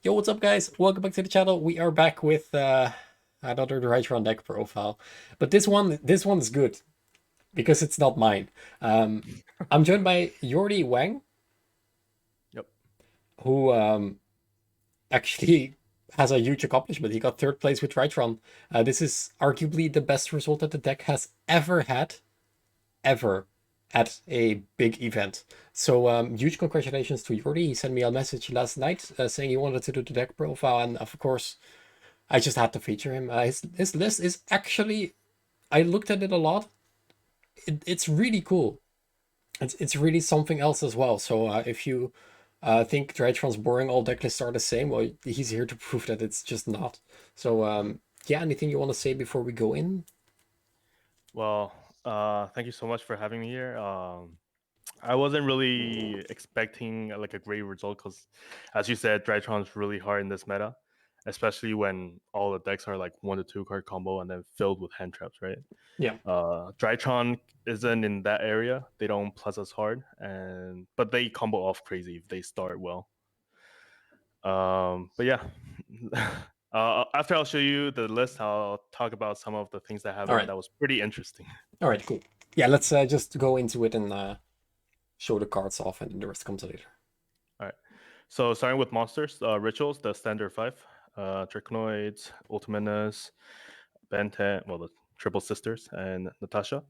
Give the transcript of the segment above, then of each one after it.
Yo, what's up, guys? Welcome back to the channel. We are back with another Drytron deck profile, but this one's good because it's not mine. I'm joined by Jordi Wang, Yep. who actually has a huge accomplishment. He got third place with Drytron. This is arguably the best result that the deck has ever at a big event. So huge congratulations to Jordi. He sent me a message last night saying he wanted to do the deck profile, and of course, I just had to feature him. His list is actually, I looked at it a lot. It's really cool. It's really something else as well. So if you think Drytron's boring, all deck lists are the same, well, he's here to prove that it's just not. So yeah, anything you want to say before we go in? Well, thank you so much for having me here. I wasn't really expecting like a great result because, as you said, Drytron's really hard in this meta, especially when all the decks are like 1 to 2 card combo and then filled with hand traps, right? Yeah. Drytron isn't in that area. They don't plus us hard, but they combo off crazy if they start well. But yeah. After I'll show you the list, I'll talk about some of the things that All happened right. that was pretty interesting. All right. Cool. Yeah. Let's just go into it and show the cards off, and the rest comes later. All right. So starting with monsters, rituals, the standard five, Draconoids, Ultiminus, Ben 10, well, the Triple Sisters, and Natasha.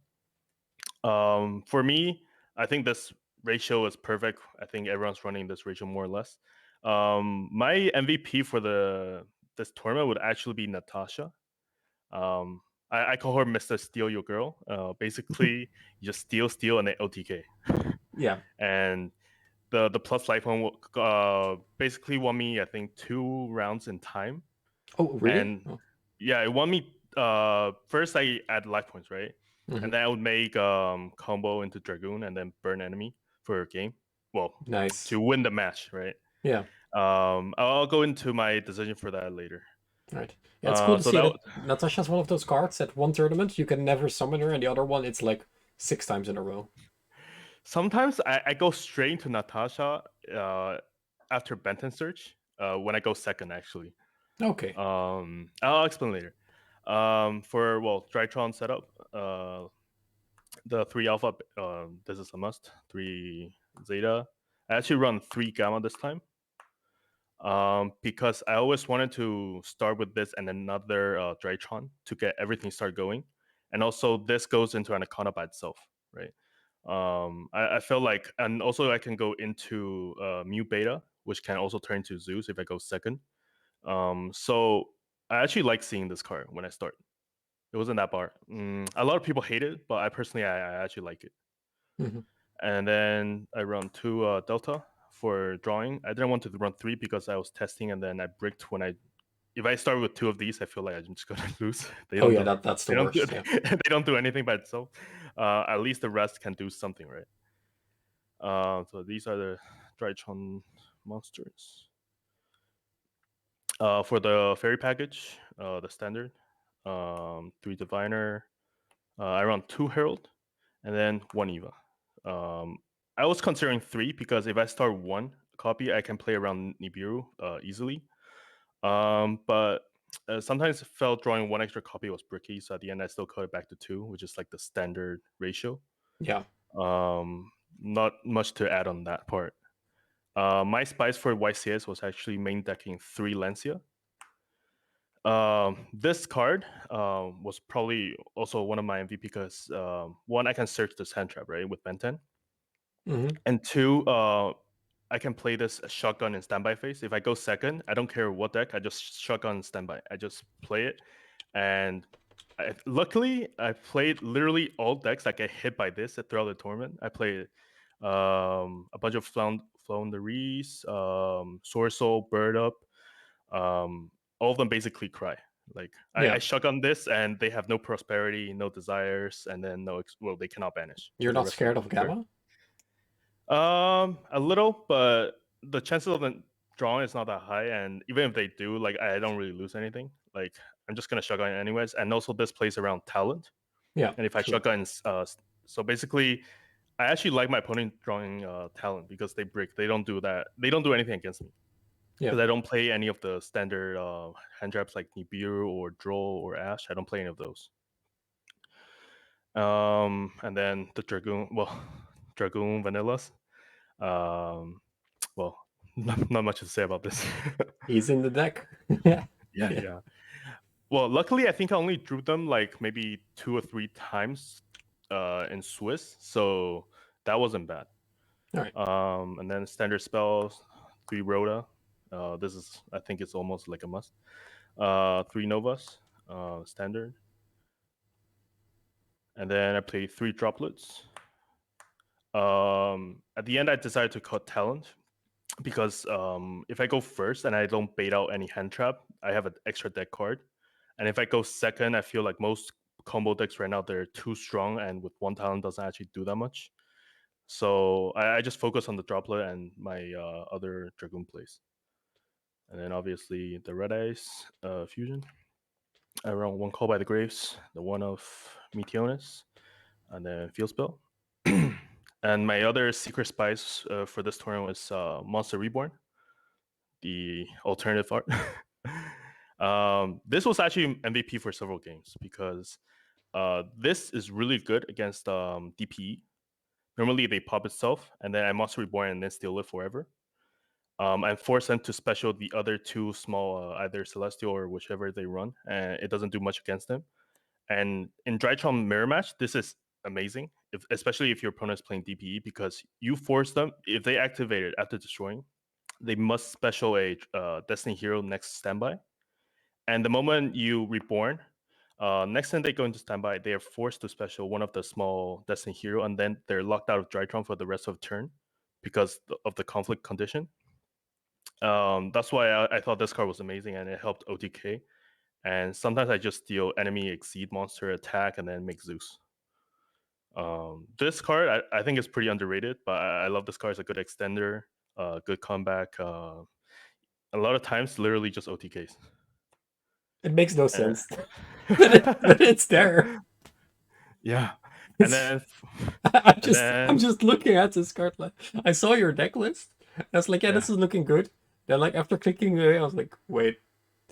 For me, I think this ratio is perfect. I think everyone's running this ratio more or less. My MVP for this tournament would actually be Natasha. I call her Mr. Steal Your Girl. Basically, you just steal, and then OTK. Yeah. And the plus life one basically won me, I think, 2 rounds in time. Oh, really? And Oh. yeah, it won me. First, I add life points, right? Hmm. And then I would make combo into Dragoon and then burn enemy for a game. Well, Nice. to win the match, right? Yeah. I'll go into my decision for that later. Right. Yeah, it's cool to So see that that Natasha's one of those cards at one tournament you can never summon her, and the other one it's like 6 times in a row. sometimes I go straight to Natasha after Benton search when I go second actually. Okay. I'll explain later. For Drytron setup, the 3 alpha, this is a must. 3 zeta. I actually run 3 gamma this time. Because I always wanted to start with this and another Drytron to get everything start going, and also this goes into Anaconda by itself, right? I feel like, and also I can go into Mu Beta, which can also turn into Zeus if I go second. So I actually like seeing this card when I start. It wasn't that bar. A lot of people hate it, but I personally, I actually like it. Hmm. And then I run 2 Delta for drawing. I didn't want to run 3 because I was testing, and then I bricked when I. If I start with 2 of these, I feel like I'm just gonna lose. They Oh don't yeah, do. that's the They don't do. worst. Yeah. They don't do anything by itself. At least the rest can do something, right? So these are the Drytron monsters. For the fairy package, the standard, 3 diviner. I run 2 herald, and then 1 Eva. I was considering 3 because if I start 1 copy, I can play around Nibiru easily. But sometimes it felt drawing 1 extra copy was bricky, so at the end I still cut it back to 2, which is like the standard ratio. Yeah. Not much to add on that part. My spice for YCS was actually main decking 3 Lancia. This card was probably also one of my MVP because one, I can search this hand trap, right, with Ben 10, Hmm. and two, I can play this shotgun in standby phase. If I go second, I don't care what deck, I just shotgun standby. I just play it, and luckily I played literally all decks that get hit by this throughout the tournament. I played a bunch of Flounderies, Sorcel, Bird Up. All of them basically cry. Like I Yeah. shotgun this, and they have no prosperity, no desires, and then they cannot banish You're for the not rest of scared of the turn. Gamma? A little, but the chances of them drawing is not that high, and even if they do, like I don't really lose anything. Like I'm just gonna shotgun it anyways, and also this plays around talent, Yeah. and if I True. shotgun, so basically, I actually like my opponent drawing talent because they break. They don't do that. They don't do anything against me. Yeah. because I don't play any of the standard hand traps like Nibiru or Droll or Ash. I don't play any of those. And then the Dragoon, well, Dragoon Vanillas. Well, not much to say about this. He's in the deck. Yeah. Yeah, yeah. Well, luckily, I think I only drew them like maybe 2 or 3 times in Swiss, so that wasn't bad. All right. And then standard spells, 3 Rhoda. This is, I think, it's almost like a must. 3 Novas, standard, and then I played 3 Droplets. At the end, I decided to cut talent because if I go first and I don't bait out any hand trap, I have an extra deck card. And if I go second, I feel like most combo decks right now they're too strong, and with 1 talent doesn't actually do that much. So I just focus on the droplet and my other dragoon plays. And then obviously the red eyes fusion. I run 1 Call by the Graves, the one of Meteonis, and then Field Spell. And my other secret spice for this tournament was Monster Reborn, the alternative art. This was actually MVP for several games because this is really good against DPE. Normally they pop itself, and then I Monster Reborn and then steal it forever. And force them to special the other 2 small, either Celestial or whichever they run, and it doesn't do much against them. And in Drytron Mirror Match, this is amazing, especially if your opponent is playing DPE, because you force them, if they activate it after destroying, they must special a Destiny Hero next standby. And the moment you reborn, next time they go into standby, they are forced to special one of the small Destiny Hero, and then they're locked out of Drytron for the rest of the turn because of the conflict condition. That's why I thought this card was amazing, and it helped OTK. And sometimes I just steal enemy exceed monster attack and then make Zeus. This card I think is pretty underrated, but I love this card. It's a good extender, good comeback. A lot of times, literally just OTKs. It makes no Uh, sense, but it's there. yeah, and It's then I'm just looking at this card. Like, I saw your deck list. I was like, yeah, yeah. this is looking good. Then like after clicking away, I was like, wait,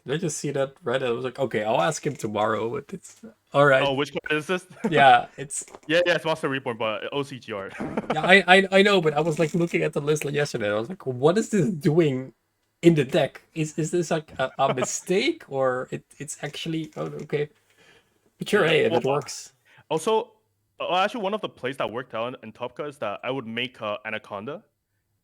did I just see that red? I was like, okay, I'll ask him tomorrow. But it's all right. Oh, which card is this? Yeah, it's Yeah, it's Monster Reborn, but OCGR. yeah, I know, but I was like looking at the list like yesterday. I was like, what is this doing in the deck? Is this like a mistake or it's actually oh okay. But sure, Yeah. hey, if Well, it works. also, actually, one of the plays that worked out in Topka is that I would make Anaconda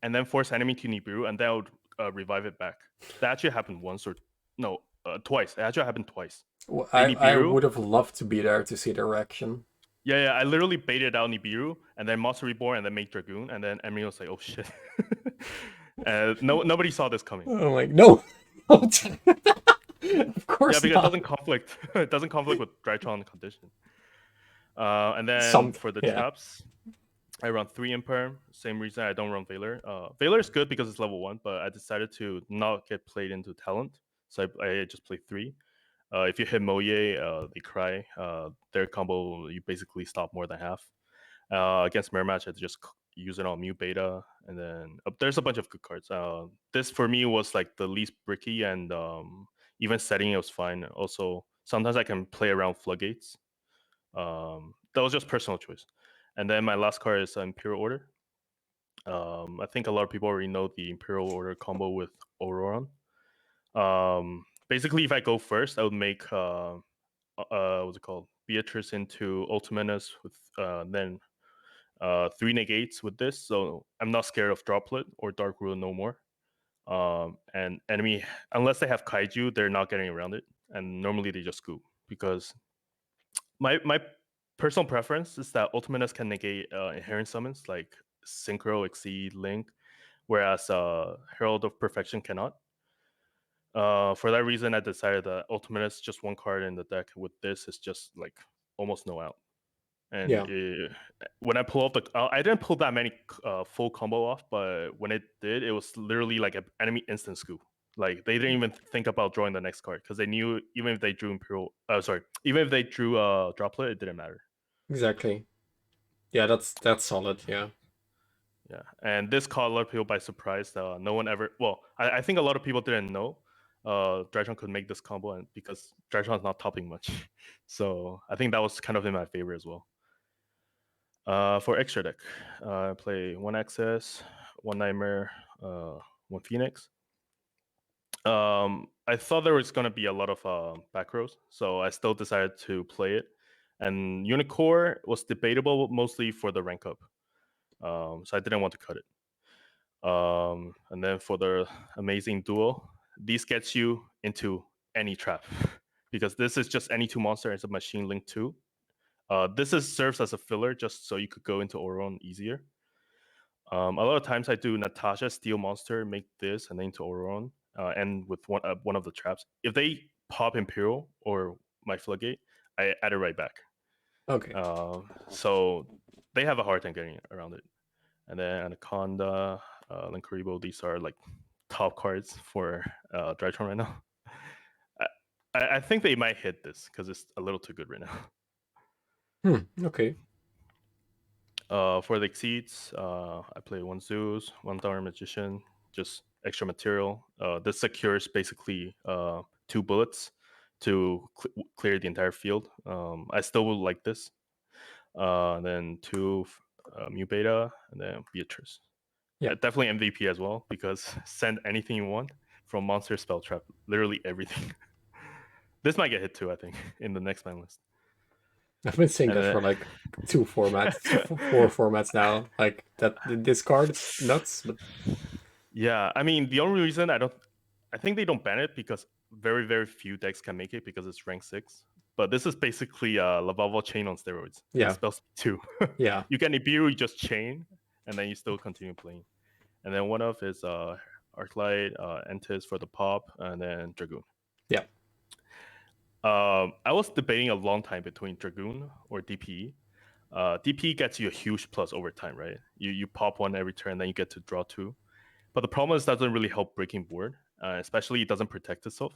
and then force enemy to Nibiru, and then I would revive it back. That actually happened once or no, twice. It actually happened twice. They I Nibiru. would have loved to be there to see the reaction. Yeah, yeah. I literally baited out Nibiru and then Monster Reborn and then make Dragoon, and then Emily was like, "Oh shit." Nobody saw this coming. I'm like, no, of Yeah, course because it not. doesn't conflict. It doesn't conflict with Drytron condition. And then Some for the yeah, traps, I run 3 Imperm. Same reason I don't run Valor. Valor is good because it's level 1, but I decided to not get played into talent, so I just play 3. If you hit Moye, they cry. Their combo, you basically stop more than half. Against Mirror Match, I just use it on Mew Beta, and then there's a bunch of good cards. This for me was like the least bricky, and even setting it was fine. Also, sometimes I can play around Floodgates. That was just personal choice. And then my last card is Imperial Order. I think a lot of people already know the Imperial Order combo with Auroron. Basically, if I go first, I would make what's it called? Beatrice into Ultimanus with then 3 negates with this, so I'm not scared of Droplet or Dark Rule no more. And enemy, unless they have Kaiju, they're not getting around it, and normally they just scoop because my personal preference is that Ultimanus can negate inherent summons like Synchro, Exceed, Link, whereas Herald of Perfection cannot. For that reason, I decided that Ultimanus, just 1 card in the deck with this, is just like almost no out. And yeah, when I pull off I didn't pull that many full combo off, but when it did, it was literally like an enemy instant scoop. Like they didn't even think about drawing the next card because they knew even if they drew Imperial, even if they drew Droplet, it didn't matter. exactly. Yeah, that's solid. Yeah, Yeah, and this caught a lot of people by surprise. No one ever. Well, I think a lot of people didn't know Drytron could make this combo, and because Drytron's not topping much, so I think that was kind of in my favor as well. For extra deck, I play one Access, one Nightmare, one Phoenix. I thought there was gonna be a lot of back rows, so I still decided to play it. And Unicore was debatable mostly for the rank up, so I didn't want to cut it. And then for the amazing duel, these gets you into any trap because this is just any two monster as a machine link two. This serves as a filler just so you could go into Auron easier. A lot of times I do Natasha steal monster, make this, and then into Auron, and with one of the traps. If they pop Imperial or my Floodgate, I add it right back. Okay. So they have a hard time getting around it. And then Anaconda, Linkuriboh, these are like top cards for Drytron right now. I think they might hit this because it's a little too good right now. Okay. For the Exceeds, I play one Zeus, one Thunder Magician, just extra material. This secures basically 2 bullets to clear the entire field. I still would like this. Then 2 Mu Beta, and then Beatrice. Yeah. Definitely MVP as well because send anything you want from monster spell trap, literally everything. This might get hit too, I think, in the next man list. I've been saying And that for like 4 formats now. Like that this card is nuts, but yeah, I mean the only reason I think they don't ban it because very few decks can make it because it's rank 6. But this is basically a Lavalval chain on steroids yeah. with spell speed 2. Yeah. You get Nibiru, you just chain, and then you still continue playing. And then one of is Arclight, Entis for the pop, and then Dragoon. Yeah. I was debating a long time between Dragoon or DPE. DPE gets you a huge plus over time, right? You pop one every turn, then you get to draw 2. But the problem is it doesn't really help breaking board, especially it doesn't protect itself.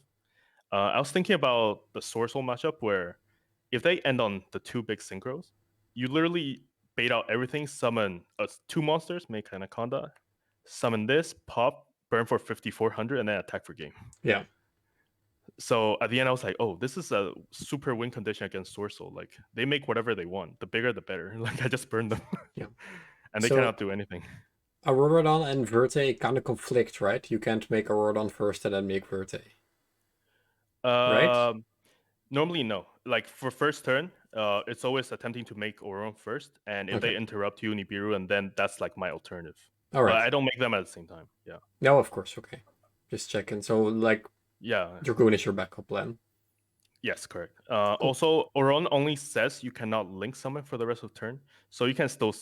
I was thinking about the Source Hole matchup where if they end on the 2 big synchros, you literally bait out everything, summon 2 monsters, make Anaconda, summon this, pop, burn for 5,400, and then attack for game. Yeah. So at the end, I was like, "Oh, this is a super win condition against Sourcel. Like they make whatever they want. The bigger, the better. Like I just burned them, Yeah. and they So cannot do anything." Auroradon and Verte kind of conflict, right? You can't make Auroradon first and then make Verte, right? Normally, no. Like for first turn, it's always attempting to make Auron first, and if Okay. they interrupt you, Nibiru, and then that's like my alternative. All But right. I don't make them at the same time. Yeah, No, of course. Okay. Just checking. So like yeah, Dragoon is your backup plan. yes, correct. Cool. Also, Auron only says you cannot link summon for the rest of the turn, so you can still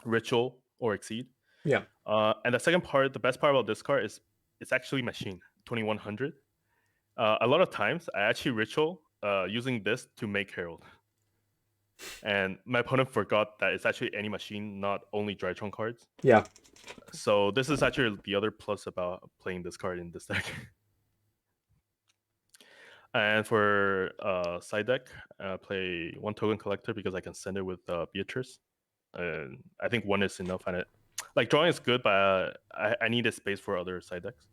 ritual or exceed. Yeah. And the second part, the best part about this card is it's actually machine 2100. A lot of times I actually ritual using this to make Herald. And my opponent forgot that it's actually any machine, not only Drytron cards. Yeah. So this is actually the other plus about playing this card in this deck. And for side deck, play one token collector because I can send it with Beatrice. And I think one is enough. And like drawing is good, but I need a space for other side decks.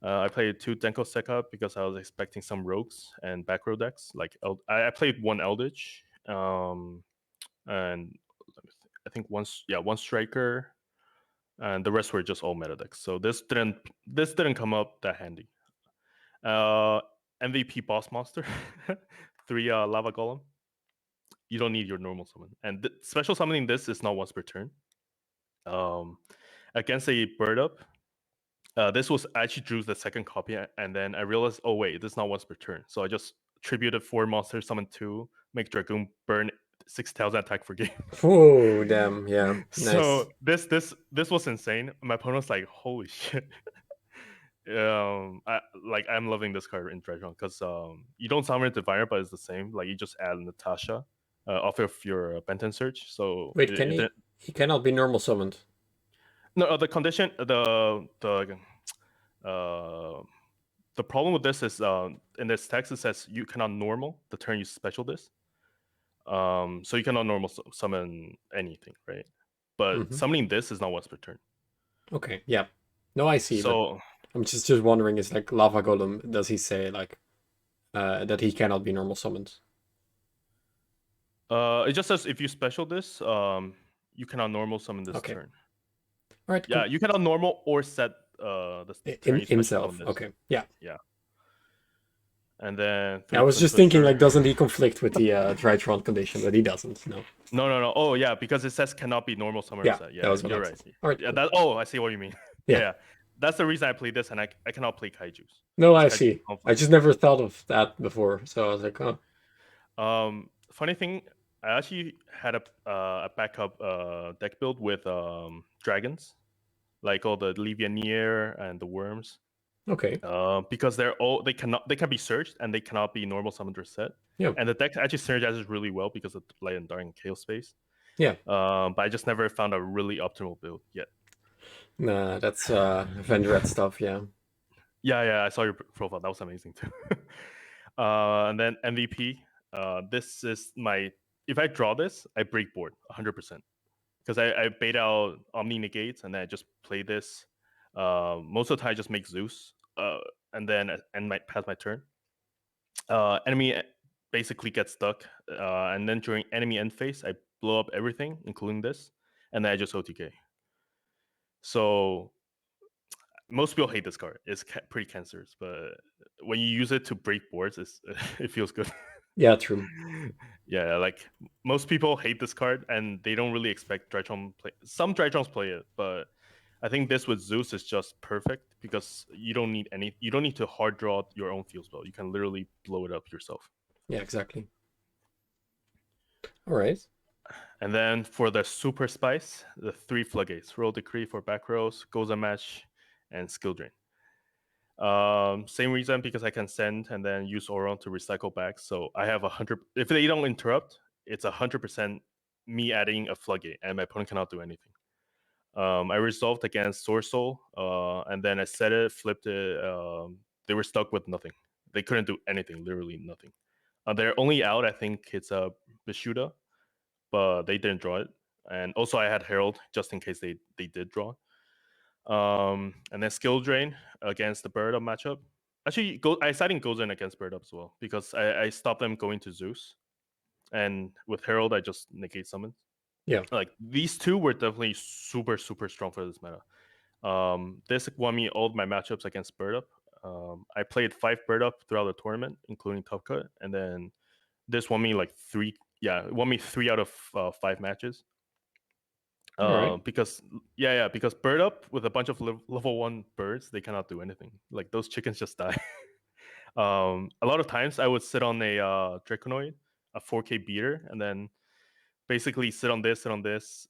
I played 2 Denko Sekka because I was expecting some rogues and back row decks. Like I played 1 Eldritch, and I think one striker, and the rest were just all meta decks. So this didn't come up that handy. MVP boss monster, 3 lava golem. You don't need your normal summon, and special summoning this is not once per turn. Against a bird up, this was I actually drew the second copy, and then I realized, oh wait, this is not once per turn. So I just tributed 4 monsters, summon 2, make Dragoon, burn 6,000 attack for game. Oh, damn. Yeah. Nice. So this was insane. My opponent was like, holy shit. I'm loving this card in Drytron because you don't summon Diviner, but it's the same. Like you just add Natasha off of your Benton search. So Wait, can he? He cannot be normal summoned. no, the condition the problem with this is in this text it says you cannot normal the turn you special this. So you cannot normal summon anything, right? but Hmm. summoning this is not once per turn. Okay, yeah. No, I see, but So I'm just wondering, is like Lava Golem, does he say like that he cannot be normal summoned? it just says if you special this, you cannot normal summon this Okay. turn. All right, Yeah, cool. you cannot normal or set the turn you special summon Himself. this. Okay, yeah. Yeah. And then I 3 was coins just per thinking, like, turn. doesn't he conflict with the Drytron condition? But he doesn't. No. No. Oh yeah, because it says cannot be normal summoner Yeah, set. that Yeah, was what you're I right. thought. All right, Yeah, cool. that. Oh, I see what you mean. Yeah. Yeah, that's the reason I play this, and I cannot play kaijus No, because I kaiju see. I conflict. just never thought of that before, so I was like, oh, Funny thing, I actually had a backup deck build with dragons, like all the Levianeer and the worms. okay. Because they can be searched and they cannot be normal summoned or set. Yeah, And the deck actually synergizes really well because of Light and Dark and Chaos Space. yeah. But I just never found a really optimal build yet. Nah, that's Vendred stuff. Yeah. Yeah, I saw your profile. That was amazing too. And then MVP. This is my. If I draw this, I break board 100% because I bait out Omni Negates and then I just play this. Most of the time, I just make Zeus, and then end my pass my turn. Enemy basically gets stuck, and then during enemy end phase, I blow up everything, including this, and then I just OTK. So most people hate this card. It's pretty cancerous, but when you use it to break boards, it feels good. Yeah, true. Yeah, like most people hate this card, and they don't really expect Drytron play. Some Drytrons play it, but I think this with Zeus is just perfect because you don't need any. You don't need to hard draw your own field spell. You can literally blow it up yourself. Yeah, exactly. All right. And then for the super spice, the 3 floodgates: roll decree for back rows, goes a match, and skill drain. Same reason because I can send and then use Auron to recycle back. So I have 100. If they don't interrupt, it's 100% me adding a floodgate, and my opponent cannot do anything. I resolved against Sorcel, and then I set it, flipped it. They were stuck with nothing. They couldn't do anything, literally nothing. They're only out, I think it's a Bishuda, but they didn't draw it. And also I had Herald just in case they did draw. And then skill drain against the bird up matchup. Actually, I siding goes in against bird up as well because I stopped them going to Zeus, and with Herald I just negate summons. Yeah. Like these two were definitely super strong for this meta. This won me all my matchups against bird up. I played 5 bird up throughout the tournament, including tough cut, and then this won me like 3. Yeah, it won me 3 out of 5 matches. All right. Because because bird up with a bunch of level 1 birds, they cannot do anything. Like those chickens just die. A lot of times I would sit on a Draconoid, a 4K beater, and then basically sit on this.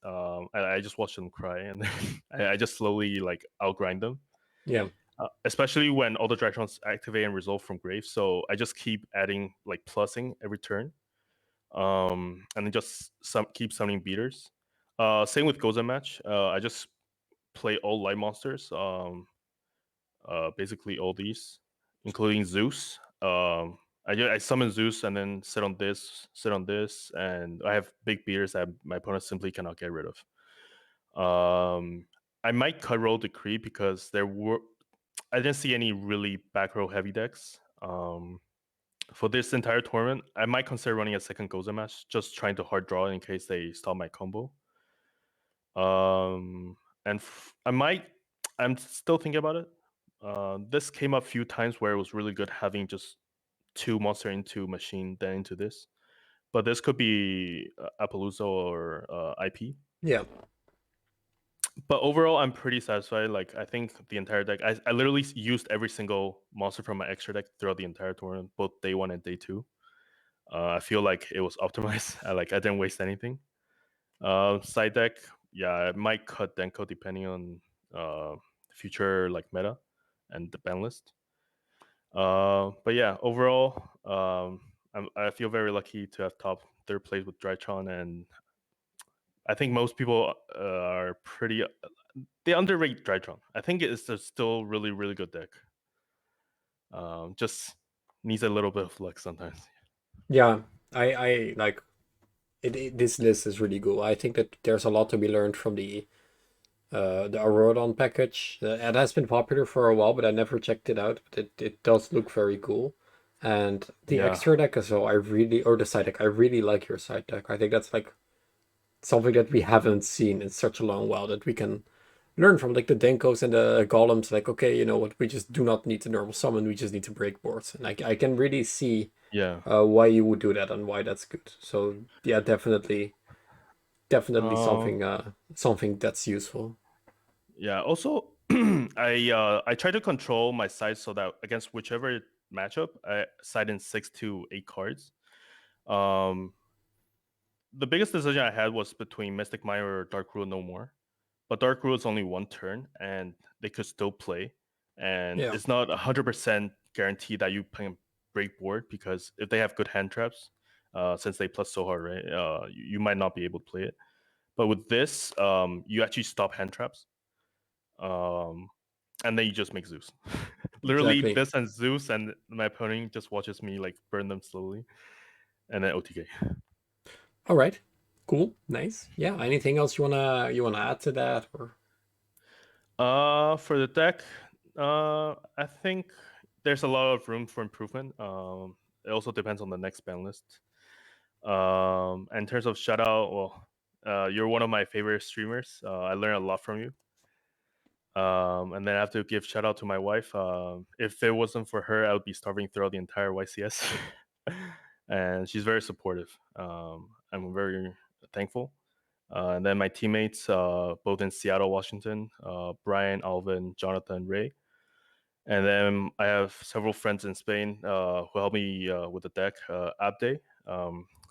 I just watch them cry, and then I just slowly like outgrind them. Yeah. Especially when all the Drytrons activate and resolve from grave. So I just keep adding like plussing every turn, and then just keep summoning beaters. Same with Gozen match. I just play all light monsters. Basically all these, including Zeus. I summon Zeus and then sit on this, and I have big beaters that my opponent simply cannot get rid of. I might cut roll decree because I didn't see any really back row heavy decks. For this entire tournament, I might consider running a second Gozen match, just trying to hard draw in case they stop my combo. And I'm still thinking about it. This came up a few times where it was really good having just 2 monster into machine, then into this. But this could be Appaloosa or IP. Yeah. But overall, I'm pretty satisfied. Like I think the entire deck, I literally used every single monster from my extra deck throughout the entire tournament, both day 1 and day 2. I feel like it was optimized. I didn't waste anything. Side deck, yeah, I might cut Denko depending on future like meta and the ban list. But yeah, overall, I feel very lucky to have top 3rd place with Drytron, and I think most people are pretty. They underrate Drytron. I think it's a still really good deck. Just needs a little bit of luck sometimes. Yeah. I like this list is really cool. I think that there's a lot to be learned from the Aurodon package. It has been popular for a while, but I never checked it out. But it does look very cool. And the Yeah, extra deck as well, or the side deck, I really like your side deck. I think that's like something that we haven't seen in such a long while that we can learn from, like the Denkos and the Golems. Like, okay, you know what, we just do not need to normal summon, we just need to break boards. And I can really see yeah. why you would do that and why that's good. So yeah, definitely Um, something that's useful. yeah. Also, I try to control my side so that against whichever matchup, I side in 6 to 8 cards. Um, the biggest decision I had was between Mystic Mine or Dark Rule No More. But Dark Rule is only one turn, and they could still play. And Yeah, it's not 100% guaranteed that you can break board because if they have good hand traps, since they plus so hard, right? You might not be able to play it. But with this, you actually stop hand traps, um, and then you just make Zeus. Literally, exactly. this and Zeus, and my opponent just watches me like burn them slowly, and then OTK. All right, cool, nice. Yeah, anything else you wanna add to that, or? For the deck, I think there's a lot of room for improvement. It also depends on the next ban list. In terms of shout out, well, you're one of my favorite streamers. I learned a lot from you. And then I have to give shout out to my wife. If it wasn't for her, I would be starving throughout the entire YCS. And she's very supportive. I'm very thankful. And then my teammates, both in Seattle, Washington, Brian, Alvin, Jonathan, Ray. And then I have several friends in Spain who helped me with the deck. Abde,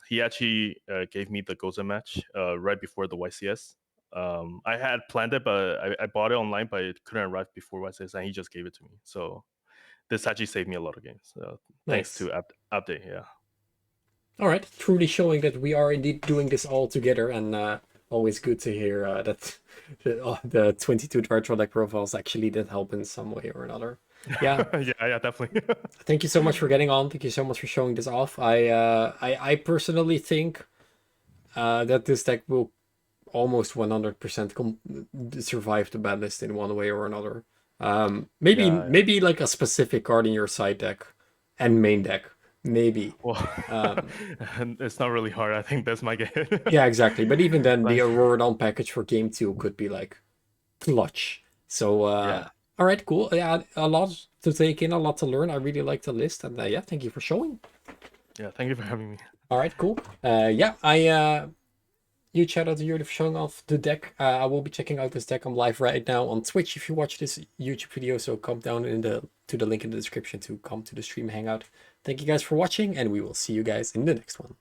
he actually gave me the Goza match right before the YCS. I had planned it, but I bought it online, but it couldn't arrive before YCS, and he just gave it to me. So this actually saved me a lot of games. Thanks Nice. to Abde, yeah. All right, truly showing that we are indeed doing this all together, and always good to hear that the 22 Drytron deck profiles actually did help in some way or another. Yeah, Yeah, definitely. thank you so much for getting on. Thank you so much for showing this off. I personally think that this deck will almost 100% survive the ban list in one way or another. Maybe Yeah. maybe like a specific card in your side deck and main deck, maybe. Well, Um, and it's not really hard. I think that's my game. Yeah, exactly. But even then, the Like, Auroradon package for game two could be like clutch. So, yeah, all right, cool. Yeah, a lot to take in, a lot to learn. I really like the list, and yeah, thank you for showing. yeah. Thank you for having me. All right, cool. Yeah, huge shout out to Jordi for showing off the deck. I will be checking out this deck. I'm live right now on Twitch if you watch this YouTube video. So come down to the link in the description to come to the stream hangout. Thank you guys for watching, and we will see you guys in the next one.